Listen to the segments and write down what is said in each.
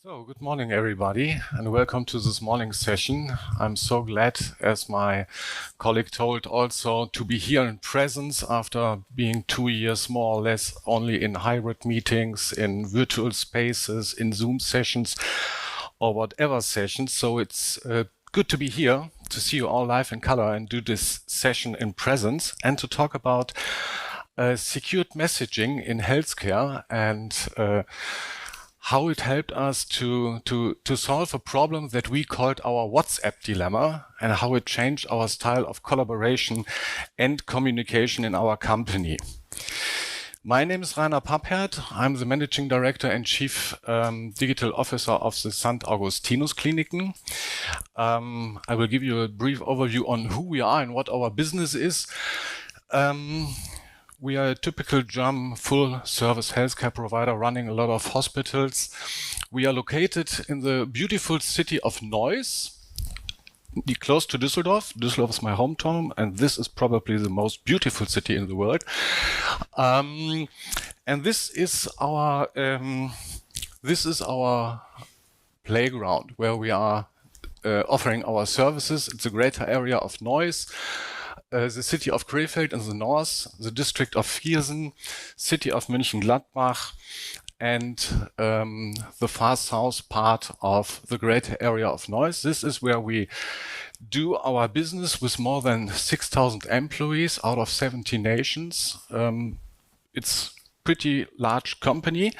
So, good morning, everybody, and welcome to this morning session. I'm so glad, as my colleague told, also to be here in presence after being 2 years more or less only in hybrid meetings, in virtual spaces, in Zoom sessions, or whatever sessions. So it's good to be here, to see you all live in color and do this session in presence and to talk about secured messaging in healthcare and how it helped us to solve a problem that we called our WhatsApp dilemma and how it changed our style of collaboration and communication in our company. My name is Pappert. I'm the Managing Director and Chief Digital Officer of the St. Augustinus Kliniken. I will give you a brief overview on who we are and what our business is. We are a typical German full-service healthcare provider running a lot of hospitals. We are located in the beautiful city of Neuss, close to Düsseldorf. Düsseldorf is my hometown, and this is probably the most beautiful city in the world. And this is our playground where we are offering our services. It's a greater area of Neuss. The city of Krefeld in the north, the district of Viersen, city of Mönchengladbach, and the far south part of the greater area of Neuss. This is where we do our business with more than 6,000 employees out of 70 nations. It's a pretty large company.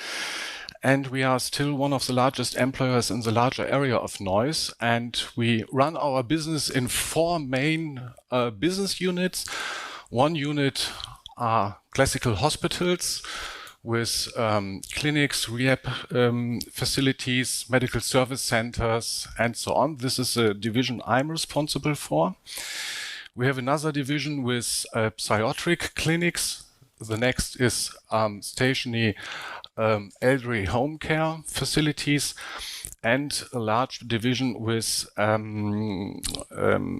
And we are still one of the largest employers in the larger area of Neuss. And we run our business in 4 main business units. One unit are classical hospitals with clinics, rehab facilities, medical service centers, and so on. This is a division I'm responsible for. We have another division with psychiatric clinics. The next is stationary elderly home care facilities, and a large division with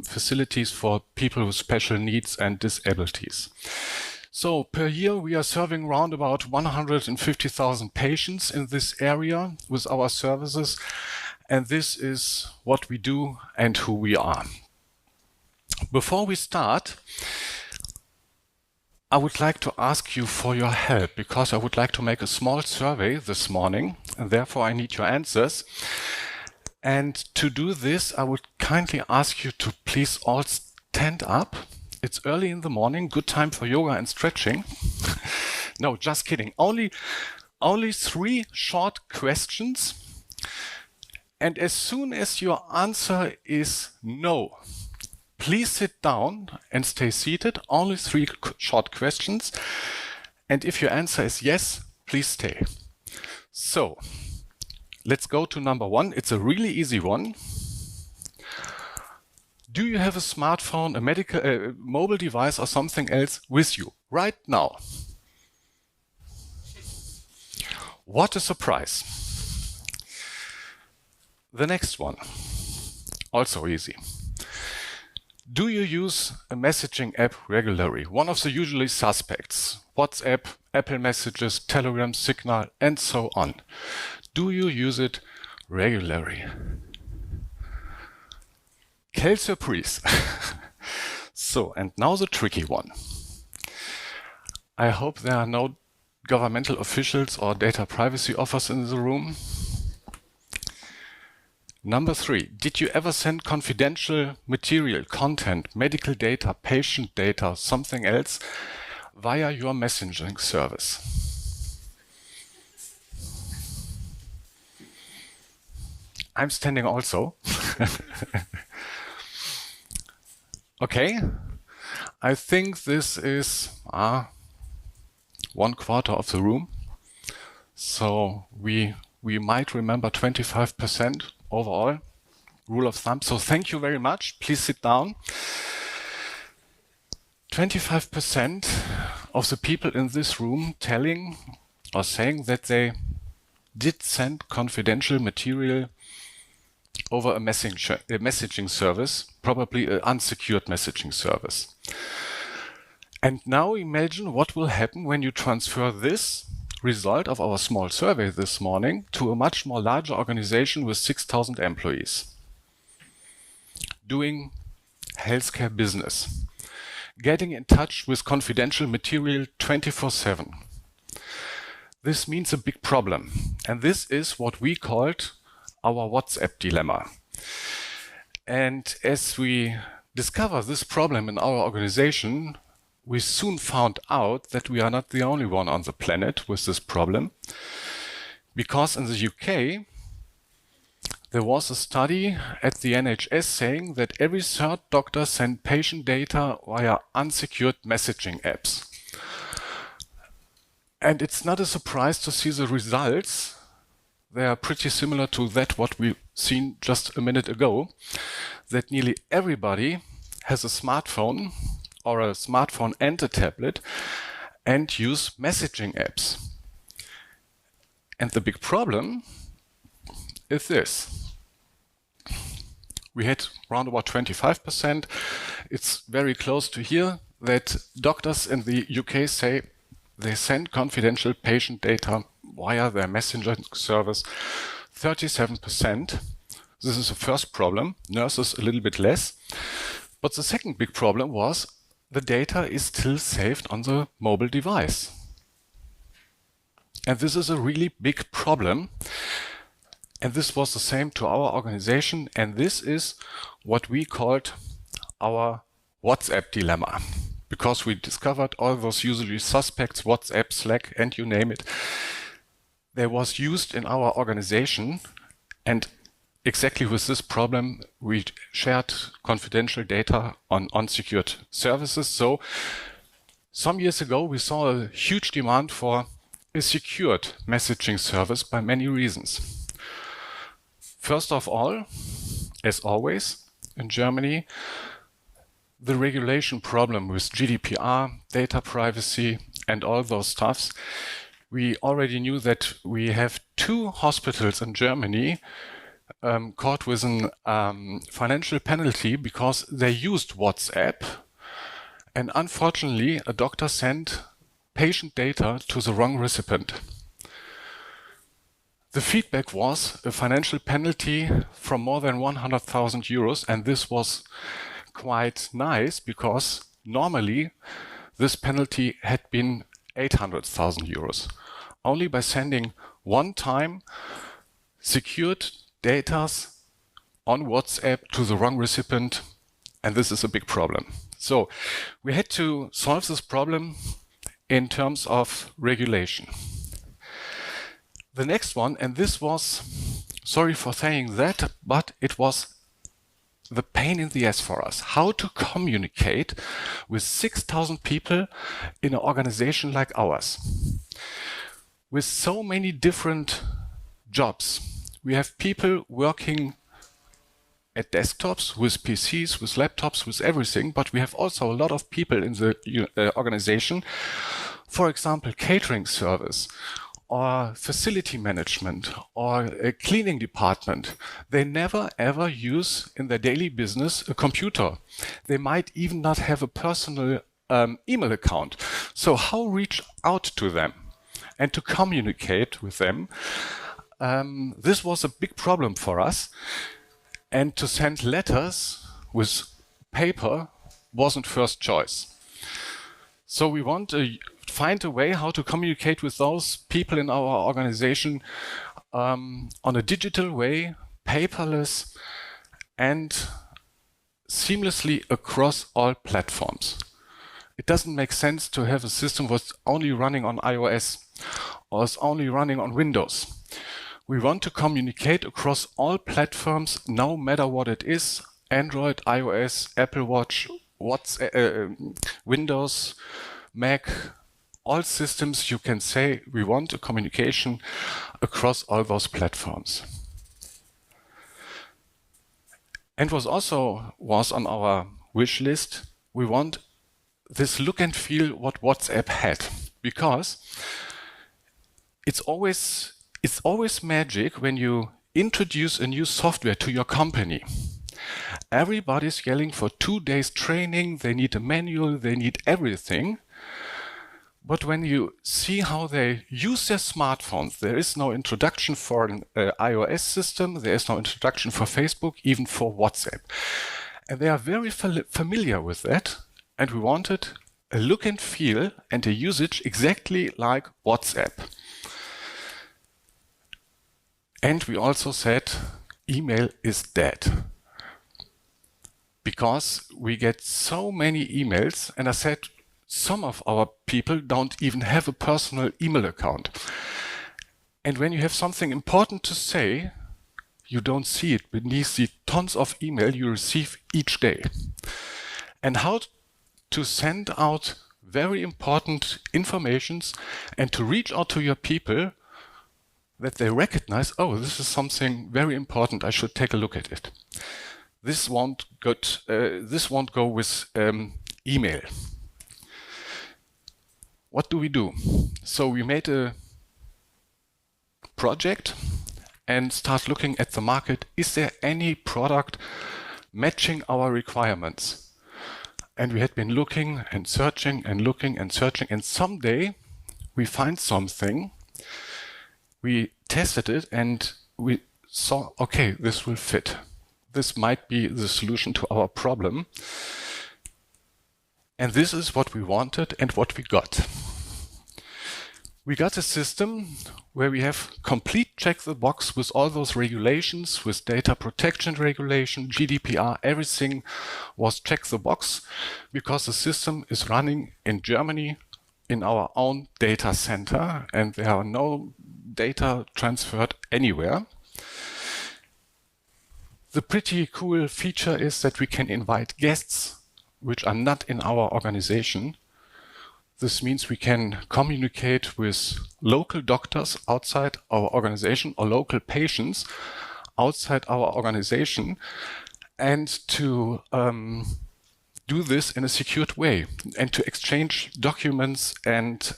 facilities for people with special needs and disabilities. So per year we are serving around about 150,000 patients in this area with our services, and this is what we do and who we are. Before we start, I would like to ask you for your help because I would like to make a small survey this morning, and therefore I need your answers. And to do this, I would kindly ask you to please all stand up. It's early in the morning, good time for yoga and stretching. No, just kidding. Only 3 short questions. And as soon as your answer is no, please sit down and stay seated. Only 3 short questions. And if your answer is yes, please stay. So, let's go to number 1. It's a really easy one. Do you have a smartphone, a mobile device or something else with you right now? What a surprise. The next one, also easy. Do you use a messaging app regularly? One of the usually suspects. WhatsApp, Apple Messages, Telegram, Signal, and so on. Do you use it regularly? Quelle surprise! So, and now the tricky one. I hope there are no governmental officials or data privacy officers in the room. Number 3, did you ever send confidential material, content, medical data, patient data, something else via your messaging service? I'm standing also. Okay, I think this is 1/4 of the room. So we might remember 25% overall, rule of thumb. So thank you very much. Please sit down. 25% of the people in this room telling or saying that they did send confidential material over a messaging service, probably an unsecured messaging service. And now imagine what will happen when you transfer this result of our small survey this morning to a much more larger organization with 6,000 employees doing healthcare business, getting in touch with confidential material 24/7. This means a big problem, and this is what we called our WhatsApp dilemma. And as we discover this problem in our organization, we soon found out that we are not the only one on the planet with this problem, because in the UK, there was a study at the NHS saying that every third doctor sent patient data via unsecured messaging apps. And it's not a surprise to see the results. They are pretty similar to that what we've seen just a minute ago, that nearly everybody has a smartphone or a smartphone and a tablet and use messaging apps. And the big problem is this. We had around about 25%. It's very close to here that doctors in the UK say they send confidential patient data via their messaging service, 37%. This is the first problem. Nurses a little bit less. But the second big problem was the data is still saved on the mobile device. And this is a really big problem. And this was the same to our organization. And this is what we called our WhatsApp dilemma. Because we discovered all those usually suspects, WhatsApp, Slack, and you name it, they was used in our organization. And exactly with this problem, we shared confidential data on unsecured services. So some years ago, we saw a huge demand for a secured messaging service by many reasons. First of all, as always, in Germany, the regulation problem with GDPR, data privacy, and all those stuffs. We already knew that we have 2 hospitals in Germany caught with a financial penalty because they used WhatsApp, and unfortunately, a doctor sent patient data to the wrong recipient. The feedback was a financial penalty from more than 100,000 euros, and this was quite nice because normally this penalty had been 800,000 euros. Only by sending one-time secured data on WhatsApp to the wrong recipient, and this is a big problem. So we had to solve this problem in terms of regulation. The next one, and this was, sorry for saying that, but it was the pain in the ass for us. How to communicate with 6,000 people in an organization like ours. With so many different jobs. We have people working at desktops, with PCs, with laptops, with everything, but we have also a lot of people in the organization. For example, catering service, or facility management, or a cleaning department. They never ever use in their daily business a computer. They might even not have a personal email account. So how reach out to them and to communicate with them? This was a big problem for us. And to send letters with paper wasn't first choice. So we want to find a way how to communicate with those people in our organization on a digital way, paperless, and seamlessly across all platforms. It doesn't make sense to have a system that's only running on iOS or is only running on Windows. We want to communicate across all platforms, no matter what it is, Android, iOS, Apple Watch, Windows, Mac, all systems. You can say we want a communication across all those platforms. And what also was on our wish list, we want this look and feel what WhatsApp had, because it's always magic when you introduce a new software to your company. Everybody's yelling for 2 days training, they need a manual, they need everything. But when you see how they use their smartphones, there is no introduction for an iOS system, there is no introduction for Facebook, even for WhatsApp. And they are very familiar with that, and we wanted a look and feel and a usage exactly like WhatsApp. And we also said email is dead. Because we get so many emails, and I said some of our people don't even have a personal email account. And when you have something important to say, you don't see it beneath the tons of email you receive each day. And how to send out very important informations and to reach out to your people that they recognize, oh, this is something very important, I should take a look at it. This won't go with email. What do we do? So we made a project and start looking at the market. Is there any product matching our requirements? And we had been looking and searching and looking and searching, and someday we find something. We tested it and we saw, okay, this will fit. This might be the solution to our problem. And this is what we wanted and what we got. We got a system where we have complete check the box with all those regulations, with data protection regulation, GDPR, everything was check the box because the system is running in Germany in our own data center and there are no data transferred anywhere. The pretty cool feature is that we can invite guests which are not in our organization. This means we can communicate with local doctors outside our organization or local patients outside our organization and to do this in a secured way and to exchange documents and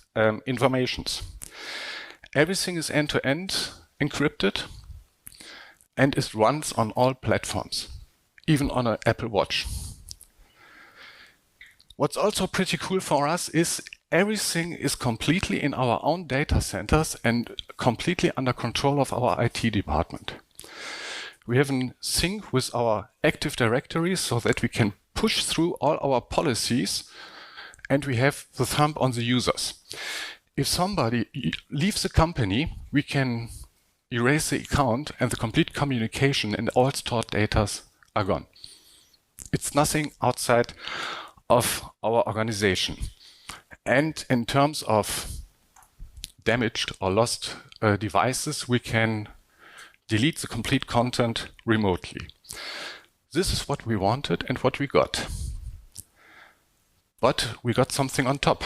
informations. Everything is end-to-end encrypted and it runs on all platforms, even on an Apple Watch. What's also pretty cool for us is everything is completely in our own data centers and completely under control of our IT department. We have a sync with our Active Directory so that we can push through all our policies and we have the thumb on the users. If somebody leaves the company, we can erase the account and the complete communication and all stored data are gone. It's nothing outside of our organization. And in terms of damaged or lost devices, we can delete the complete content remotely. This is what we wanted and what we got. But we got something on top.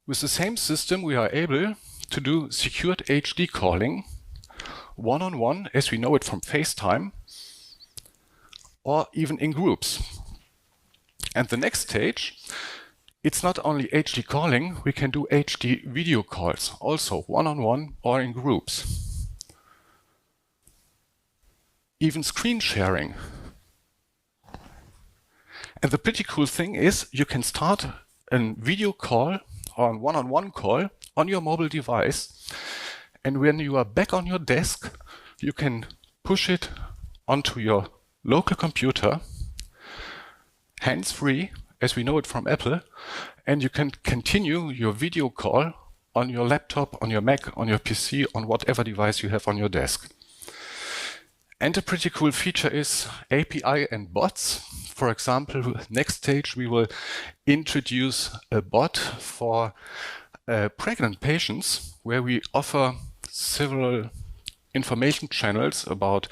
With the same system, we are able to do secured HD calling one-on-one, as we know it from FaceTime, or even in groups. And the next stage, it's not only HD calling, we can do HD video calls, also one-on-one or in groups. Even screen sharing. And the pretty cool thing is you can start a video call or a one-on-one call on your mobile device. And when you are back on your desk, you can push it onto your local computer, hands-free, as we know it from Apple, and you can continue your video call on your laptop, on your Mac, on your PC, on whatever device you have on your desk. And a pretty cool feature is API and bots. For example, next stage we will introduce a bot for pregnant patients where we offer several information channels about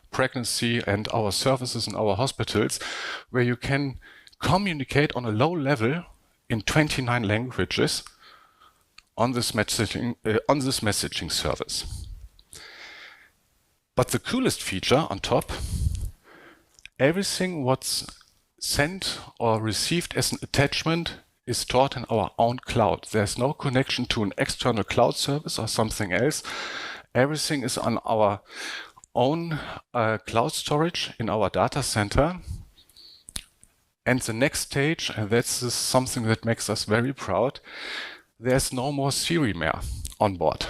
pregnancy and our services in our hospitals, where you can communicate on a low level in 29 languages on this messaging service. But the coolest feature on top, everything what's sent or received as an attachment is stored in our own cloud. There's no connection to an external cloud service or something else. Everything is on our own cloud storage in our data center. And the next stage, and that's something that makes us very proud, there's no more Siri on board.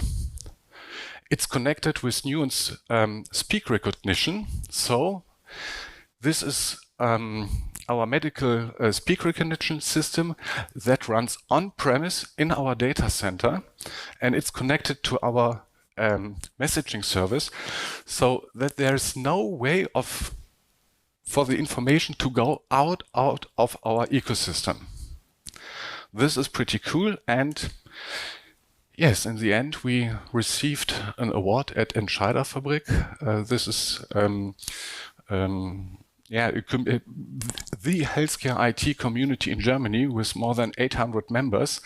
It's connected with Nuance speak recognition. So this is our medical speak recognition system that runs on-premise in our data center, and it's connected to our messaging service, so that there's no way for the information to go out of our ecosystem. This is pretty cool, and yes, in the end, we received an award at Entscheiderfabrik. This is the healthcare IT community in Germany with more than 800 members.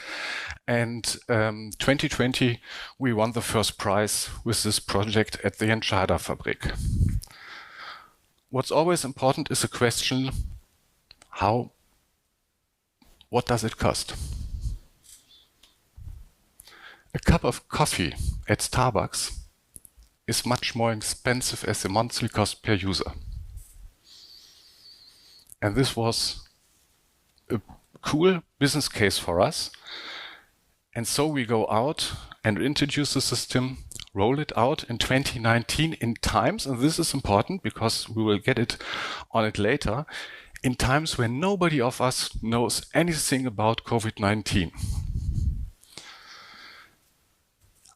And 2020, we won the first prize with this project at the Entscheiderfabrik. What's always important is the question, what does it cost? A cup of coffee at Starbucks is much more expensive as the monthly cost per user. And this was a cool business case for us. And so we go out and introduce the system, roll it out in 2019 in times, and this is important because we will get it on it later, in times when nobody of us knows anything about COVID-19.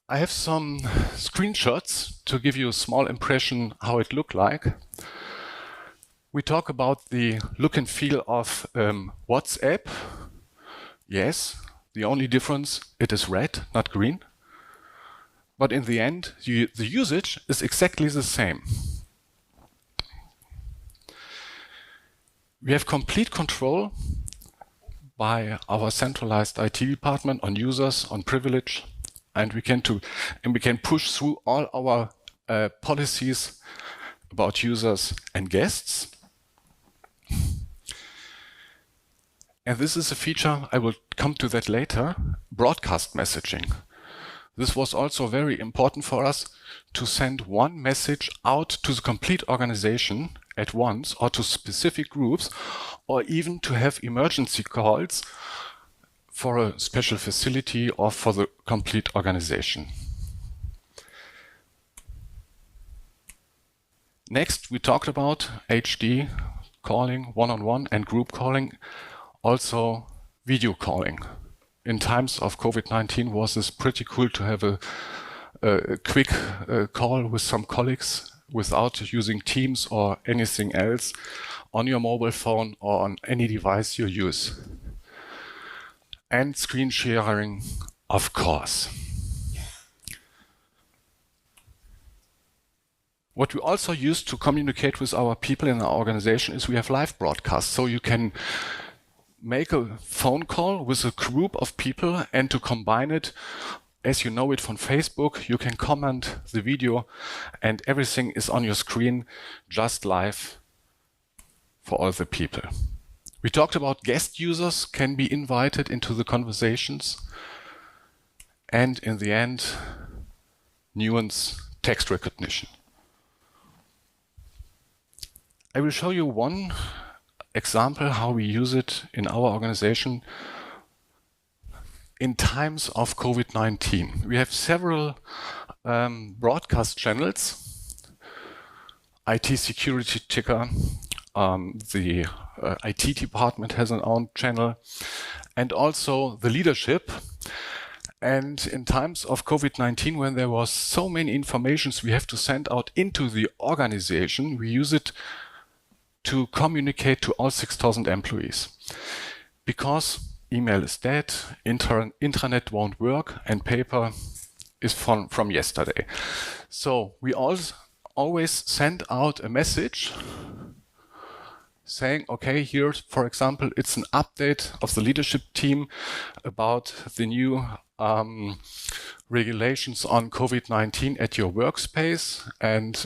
I have some screenshots to give you a small impression how it looked like. We talk about the look and feel of WhatsApp. Yes, the only difference, it is red, not green. But in the end, the usage is exactly the same. We have complete control by our centralized IT department on users, on privilege, and we can push through all our policies about users and guests. And this is a feature, I will come to that later, broadcast messaging. This was also very important for us to send one message out to the complete organization at once, or to specific groups, or even to have emergency calls for a special facility or for the complete organization. Next, we talked about HD calling, one-on-one, and group calling, also video calling. In times of COVID-19 was this pretty cool to have a quick call with some colleagues without using Teams or anything else on your mobile phone or on any device you use. And screen sharing, of course. What we also use to communicate with our people in our organization is we have live broadcasts. So you can make a phone call with a group of people, and to combine it, as you know it from Facebook, you can comment the video and everything is on your screen just live for all the people. We talked about guest users can be invited into the conversations, and in the end, Nuance text recognition. I will show you one example how we use it in our organization in times of COVID-19. We have several broadcast channels. IT security ticker, the IT department has an own channel, and also the leadership. And in times of COVID-19, when there was so many informations we have to send out into the organization, we use it to communicate to all 6,000 employees. Because email is dead, intranet won't work, and paper is from yesterday. So we always send out a message saying, okay, here, for example, it's an update of the leadership team about the new regulations on COVID-19 at your workspace and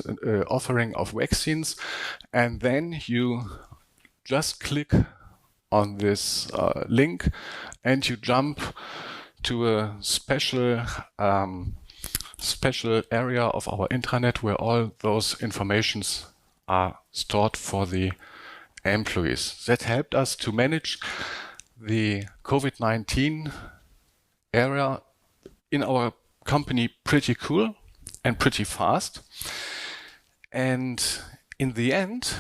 offering of vaccines. And then you just click on this link and you jump to a special area of our intranet where all those informations are stored for the employees. That helped us to manage the COVID-19 area in our company pretty cool and pretty fast. And in the end,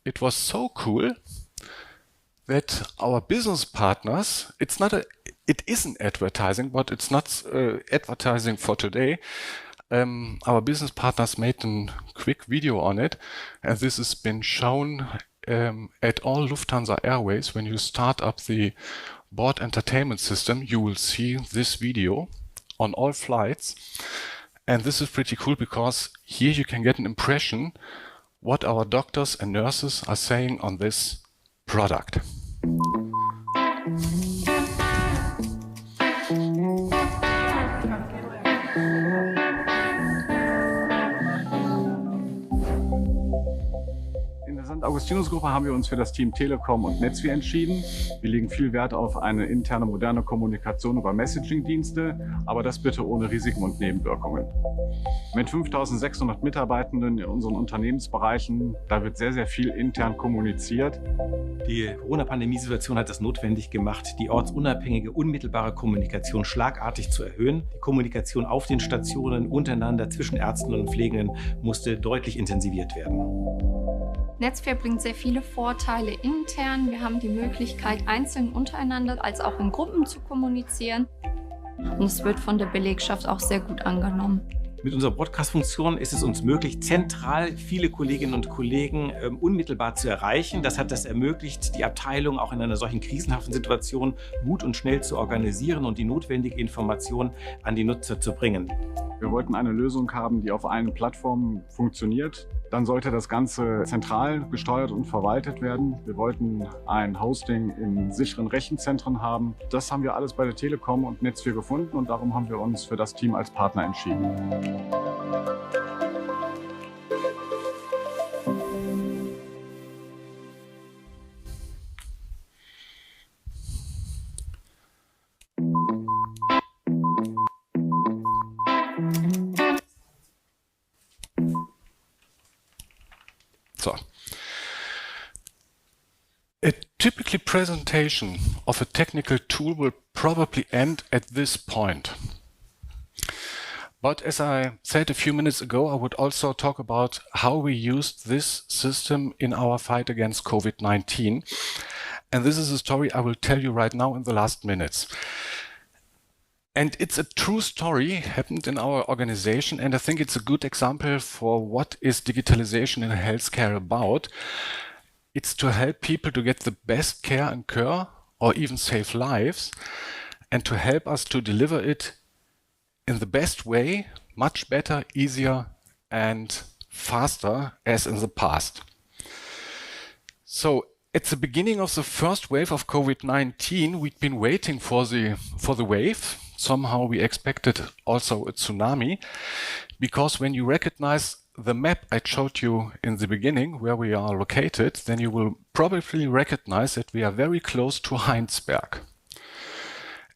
it was so cool that our business partners, it isn't advertising, but it's not advertising for today. Our business partners made a quick video on it, and this has been shown at all Lufthansa Airways. When you start up the board entertainment system, you will see this video on all flights. And this is pretty cool because here you can get an impression what our doctors and nurses are saying on this product. In der St. Augustinus-Gruppe haben wir uns für das Team Telekom und Netzwerk entschieden. Wir legen viel Wert auf eine interne, moderne Kommunikation über Messaging-Dienste, aber das bitte ohne Risiken und Nebenwirkungen. Mit 5.600 Mitarbeitenden in unseren Unternehmensbereichen, da wird sehr, sehr viel intern kommuniziert. Die Corona-Pandemie-Situation hat es notwendig gemacht, die ortsunabhängige, unmittelbare Kommunikation schlagartig zu erhöhen. Die Kommunikation auf den Stationen untereinander zwischen Ärzten und Pflegenden musste deutlich intensiviert werden. Netzwerk bringt sehr viele Vorteile intern. Wir haben die Möglichkeit, einzeln untereinander als auch in Gruppen zu kommunizieren. Und es wird von der Belegschaft auch sehr gut angenommen. Mit unserer Broadcast-Funktion ist es uns möglich, zentral viele Kolleginnen und Kollegen unmittelbar zu erreichen. Das hat es ermöglicht, die Abteilung auch in einer solchen krisenhaften Situation gut und schnell zu organisieren und die notwendige Information an die Nutzer zu bringen. Wir wollten eine Lösung haben, die auf allen Plattformen funktioniert. Dann sollte das Ganze zentral gesteuert und verwaltet werden. Wir wollten ein Hosting in sicheren Rechenzentren haben. Das haben wir alles bei der Telekom und Netzwerk gefunden und darum haben wir uns für das Team als Partner entschieden. So. A typical presentation of a technical tool will probably end at this point. But as I said a few minutes ago, I would also talk about how we used this system in our fight against COVID-19. And this is a story I will tell you right now in the last minutes. And it's a true story, happened in our organization, and I think it's a good example for what is digitalization in healthcare about. It's to help people to get the best care and cure, or even save lives, and to help us to deliver it in the best way, much better, easier, and faster as in the past. So at the beginning of the first wave of COVID-19, we'd been waiting for the wave. Somehow we expected also a tsunami, because when you recognize the map I showed you in the beginning where we are located, then you will probably recognize that we are very close to Heinsberg.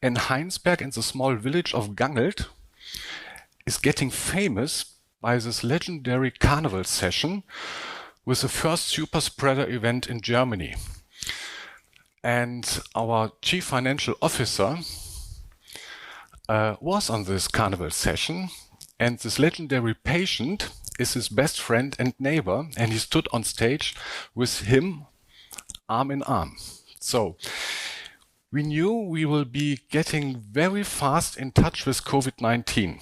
And Heinsberg in the small village of Gangelt is getting famous by this legendary carnival session with the first super spreader event in Germany. And our chief financial officer was on this carnival session, and this legendary patient is his best friend and neighbor, and he stood on stage with him arm in arm. So we knew we will be getting very fast in touch with COVID-19.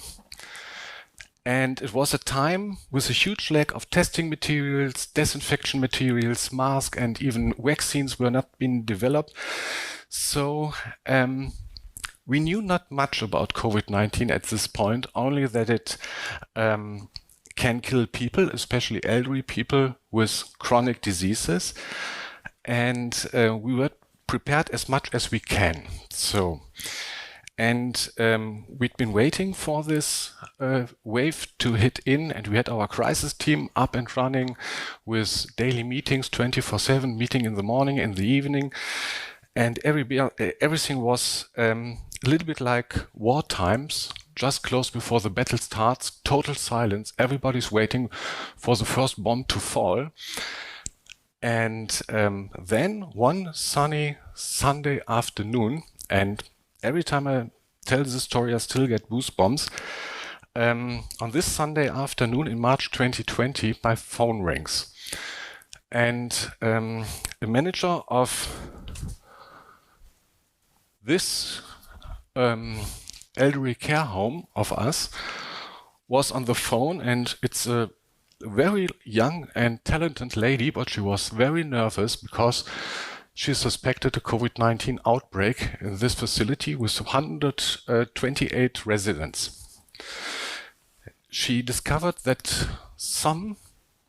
And it was a time with a huge lack of testing materials, disinfection materials, masks, and even vaccines were not being developed. So we knew not much about COVID-19 at this point, only that it can kill people, especially elderly people with chronic diseases. And we were prepared as much as we can. So, and we'd been waiting for this wave to hit in, and we had our crisis team up and running with daily meetings, 24/7, meeting in the morning, in the evening. And everything was a little bit like war times, just close before the battle starts, total silence. Everybody's waiting for the first bomb to fall. And then one sunny Sunday afternoon, and every time I tell this story, I still get goosebumps. On this Sunday afternoon in March 2020, my phone rings. And a manager of this elderly care home of us was on the phone, and it's a very young and talented lady, but she was very nervous because she suspected a COVID-19 outbreak in this facility with 128 residents. She discovered that some,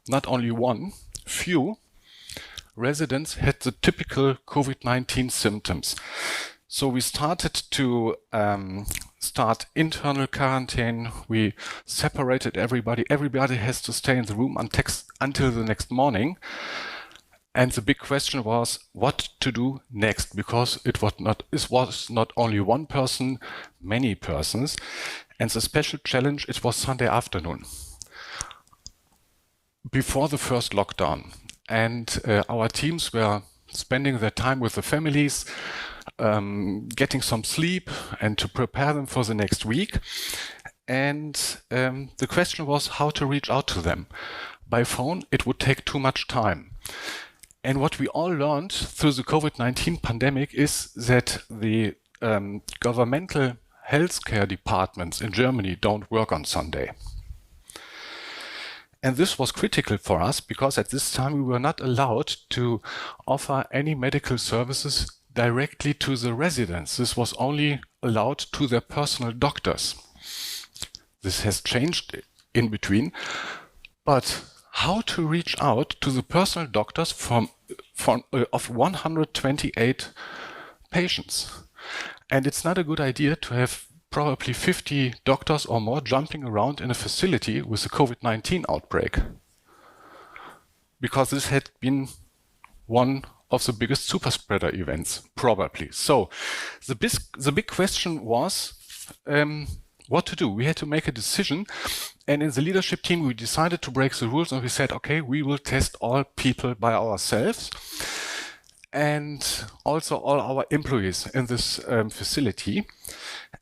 not only one, few residents had the typical COVID-19 symptoms. So we started to start internal quarantine. We separated everybody. Everybody has to stay in the room until the next morning. And the big question was what to do next, because it was not only one person, many persons. And the special challenge, it was Sunday afternoon, before the first lockdown. And our teams were spending their time with the families, getting some sleep and to prepare them for the next week. And the question was how to reach out to them. By phone, it would take too much time. And what we all learned through the COVID-19 pandemic is that the governmental healthcare departments in Germany don't work on Sunday. And this was critical for us because at this time we were not allowed to offer any medical services directly to the residents. This was only allowed to their personal doctors. This has changed in between, but how to reach out to the personal doctors of 128 patients? And it's not a good idea to have probably 50 doctors or more jumping around in a facility with a COVID-19 outbreak, because this had been one of the biggest super spreader events, probably. So the big question was what to do. We had to make a decision, and in the leadership team we decided to break the rules, and we said, okay, we will test all people by ourselves and also all our employees in this facility.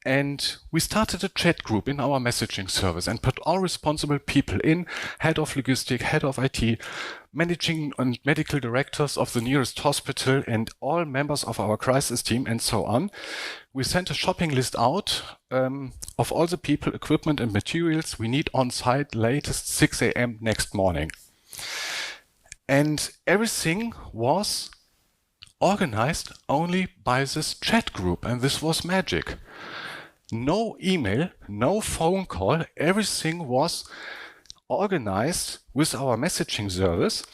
And we started a chat group in our messaging service and put all responsible people in, head of logistics, head of IT, managing and medical directors of the nearest hospital, and all members of our crisis team, and so on. We sent a shopping list out of all the people, equipment and materials we need on site latest 6 a.m. next morning. And everything was organized only by this chat group, and this was magic. No email, no phone call, everything was organized with our messaging service,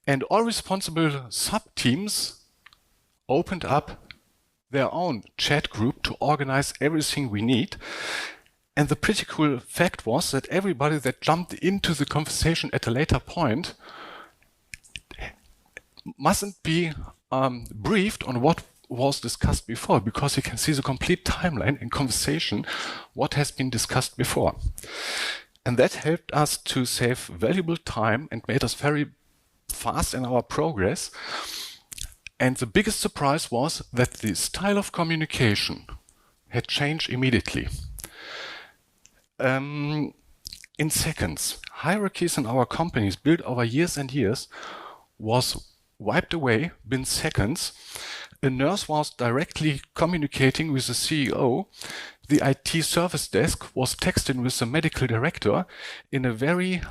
and all responsible sub-teams opened up their own chat group to organize everything we need. And the pretty cool fact was that everybody that jumped into the conversation at a later point mustn't be briefed on what was discussed before, because you can see the complete timeline and conversation, what has been discussed before. And that helped us to save valuable time and made us very fast in our progress. And the biggest surprise was that the style of communication had changed immediately. In seconds, hierarchies in our companies built over years and years was wiped away in seconds. A nurse was directly communicating with the CEO. The IT service desk was texting with the medical director in a very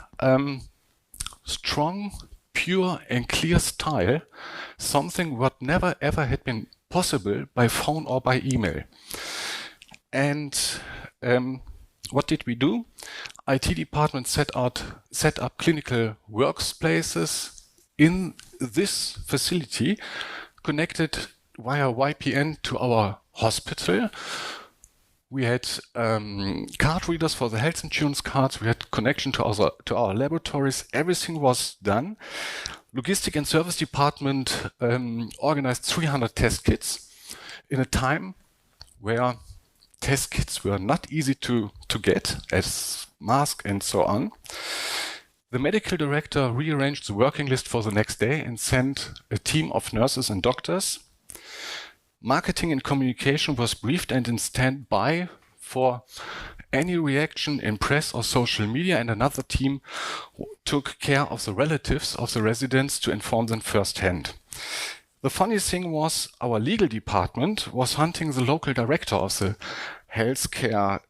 strong, pure and clear style, something what never ever had been possible by phone or by email. And what did we do? IT department set up clinical workspaces in this facility, connected via VPN to our hospital. We had card readers for the health insurance cards. We had connection to our laboratories. Everything was done. Logistic and service department organized 300 test kits in a time where test kits were not easy to get, as masks and so on. The medical director rearranged the working list for the next day and sent a team of nurses and doctors. Marketing and communication was briefed and in standby for any reaction in press or social media, and another team took care of the relatives of the residents to inform them firsthand. The funny thing was our legal department was hunting the local director of the healthcare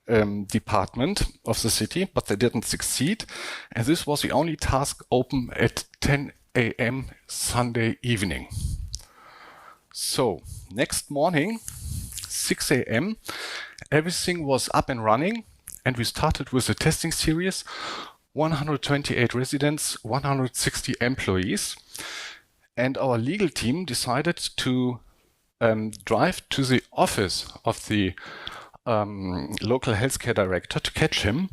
department of the city, but they didn't succeed. And this was the only task open at 10 a.m. Sunday evening. So next morning, 6 a.m., everything was up and running, and we started with a testing series, 128 residents, 160 employees. And our legal team decided to drive to the office of the local healthcare director to catch him.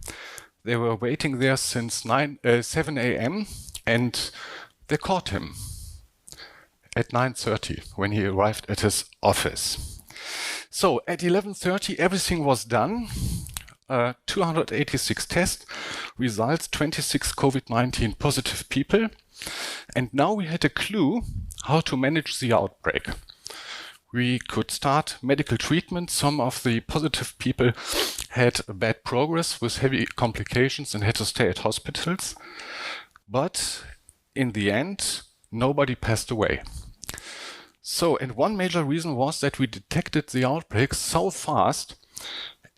They were waiting there since 7 a.m. and they caught him at 9:30 when he arrived at his office. So at 11:30 everything was done. 286 tests, results 26 COVID-19 positive people. And now we had a clue how to manage the outbreak. We could start medical treatment. Some of the positive people had bad progress with heavy complications and had to stay at hospitals. But in the end, nobody passed away. So, and one major reason was that we detected the outbreak so fast,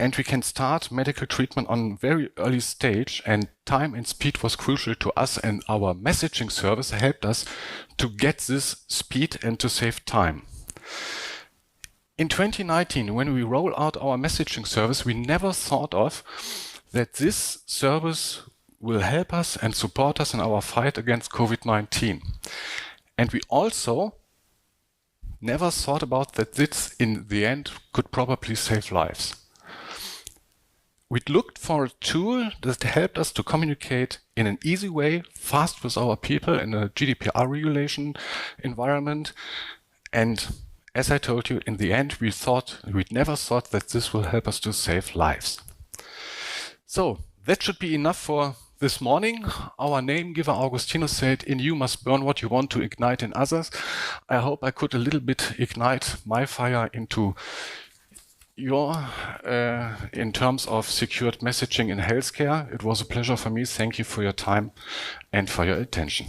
and we can start medical treatment on very early stage, and time and speed was crucial to us, and our messaging service helped us to get this speed and to save time. In 2019, when we roll out our messaging service, we never thought of that this service will help us and support us in our fight against COVID-19. And we also never thought about that this, in the end, could probably save lives. We looked for a tool that helped us to communicate in an easy way, fast with our people in a GDPR regulation environment. And as I told you, in the end, we'd never thought that this will help us to save lives. So that should be enough for this morning. Our name giver Augustinus said, "In you must burn what you want to ignite in others." I hope I could a little bit ignite my fire into in terms of secured messaging in healthcare. It was a pleasure for me. Thank you for your time and for your attention.